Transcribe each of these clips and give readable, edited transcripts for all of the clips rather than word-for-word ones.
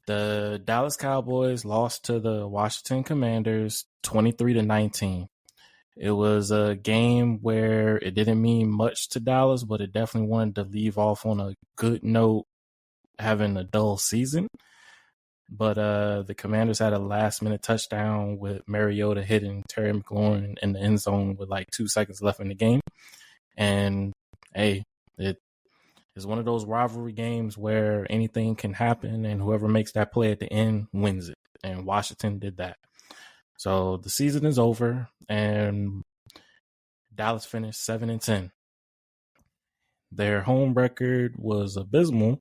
The Dallas Cowboys lost to the Washington Commanders 23-19. It was a game where it didn't mean much to Dallas, but it definitely wanted to leave off on a good note, having a dull season. But the Commanders had a last-minute touchdown with Mariota hitting Terry McLaurin in the end zone with like 2 seconds left in the game. And, hey, it is one of those rivalry games where anything can happen, and whoever makes that play at the end wins it. And Washington did that. So the season is over, and Dallas finished 7-10. Their home record was abysmal,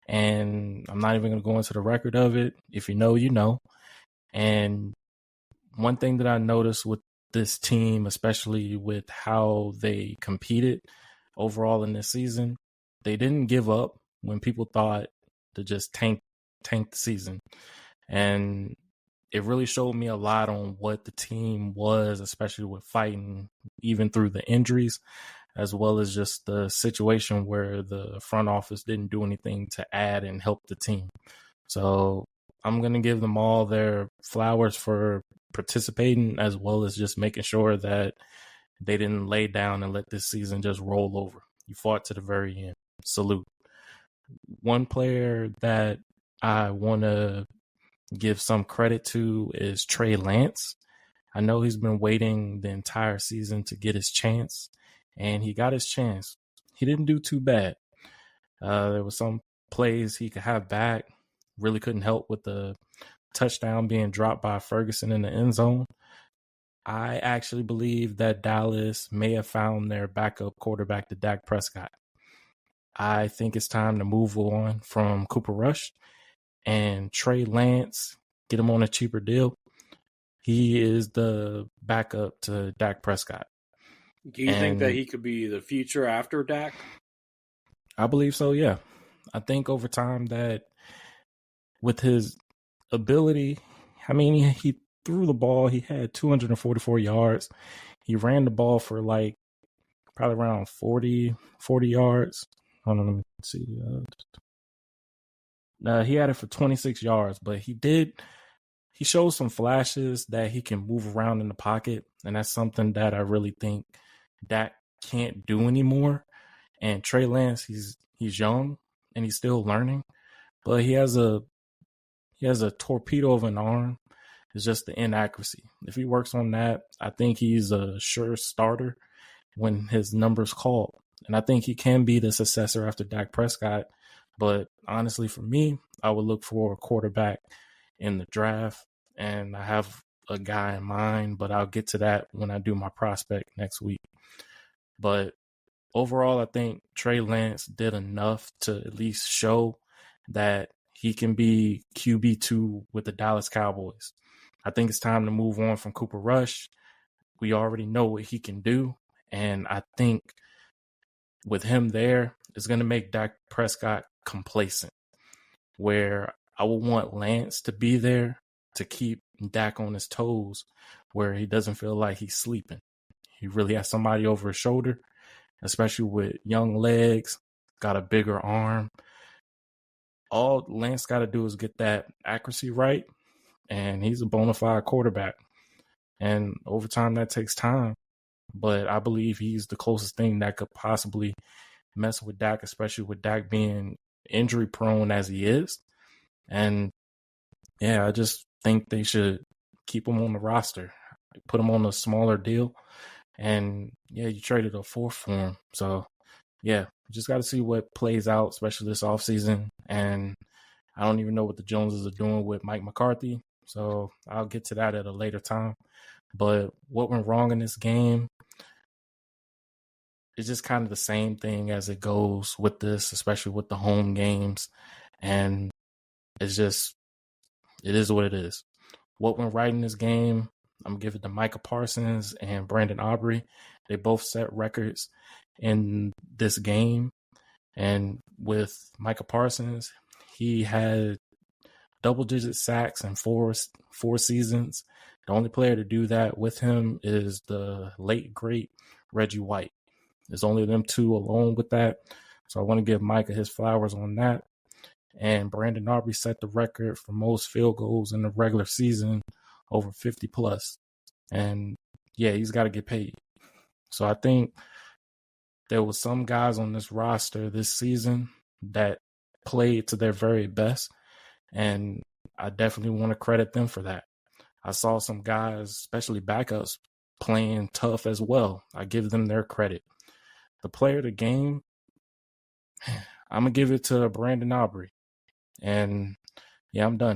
and I'm not even going to go into the record of it. If you know, you know. And one thing that I noticed with this team, especially with how they competed overall in this season, they didn't give up when people thought to just tank the season. And it really showed me a lot on what the team was, especially with fighting, even through the injuries, as well as just the situation where the front office didn't do anything to add and help the team. So I'm going to give them all their flowers for participating, as well as just making sure that they didn't lay down and let this season just roll over. You fought to the very end. Salute. One player that I want to give some credit to is Trey Lance. I know he's been waiting the entire season to get his chance, and he got his chance. He didn't do too bad. There was some plays he could have back. Really couldn't help with the touchdown being dropped by Ferguson in the end zone. I actually believe that Dallas may have found their backup quarterback to Dak Prescott. I think it's time to move on from Cooper Rush and Trey Lance, get him on a cheaper deal. He is the backup to Dak Prescott. Do you think that he could be the future after Dak? I believe so, yeah. I think over time that with his ability, I mean, he threw the ball. He had 244 yards. He ran the ball for like probably around 40 yards. Hold on, let me see. He had it for 26 yards, but he showed some flashes that he can move around in the pocket, and that's something that I really think Dak can't do anymore. And Trey Lance, he's young and he's still learning, but he has a torpedo of an arm. It's just the inaccuracy. If he works on that, I think he's a sure starter when his number's called. And I think he can be the successor after Dak Prescott. But honestly, for me, I would look for a quarterback in the draft. And I have a guy in mind, but I'll get to that when I do my prospect next week. But overall, I think Trey Lance did enough to at least show that he can be QB2 with the Dallas Cowboys. I think it's time to move on from Cooper Rush. We already know what he can do. And I think with him there, it's going to make Dak Prescott complacent, where I would want Lance to be there to keep Dak on his toes, where he doesn't feel like he's sleeping. He really has somebody over his shoulder, especially with young legs, got a bigger arm. All Lance got to do is get that accuracy right, and he's a bona fide quarterback. And over time, that takes time. But I believe he's the closest thing that could possibly mess with Dak, especially with Dak being injury prone as he is. And yeah, I just think they should keep him on the roster, put him on a smaller deal. And yeah, you traded a fourth for him. So yeah, just got to see what plays out, especially this offseason. And I don't even know what the Joneses are doing with Mike McCarthy. So I'll get to that at a later time. But what went wrong in this game? It's just kind of the same thing as it goes with this, especially with the home games. And it is what it is. What went right in this game? I'm giving it to Micah Parsons and Brandon Aubrey. They both set records in this game. And with Micah Parsons, he had double-digit sacks in four seasons. The only player to do that with him is the late, great Reggie White. There's only them two alone with that. So I want to give Micah his flowers on that. And Brandon Aubrey set the record for most field goals in the regular season, over 50 plus. And yeah, he's got to get paid. So I think there was some guys on this roster this season that played to their very best. And I definitely want to credit them for that. I saw some guys, especially backups, playing tough as well. I give them their credit. The player of the game, I'm going to give it to Brandon Aubrey. And yeah, I'm done.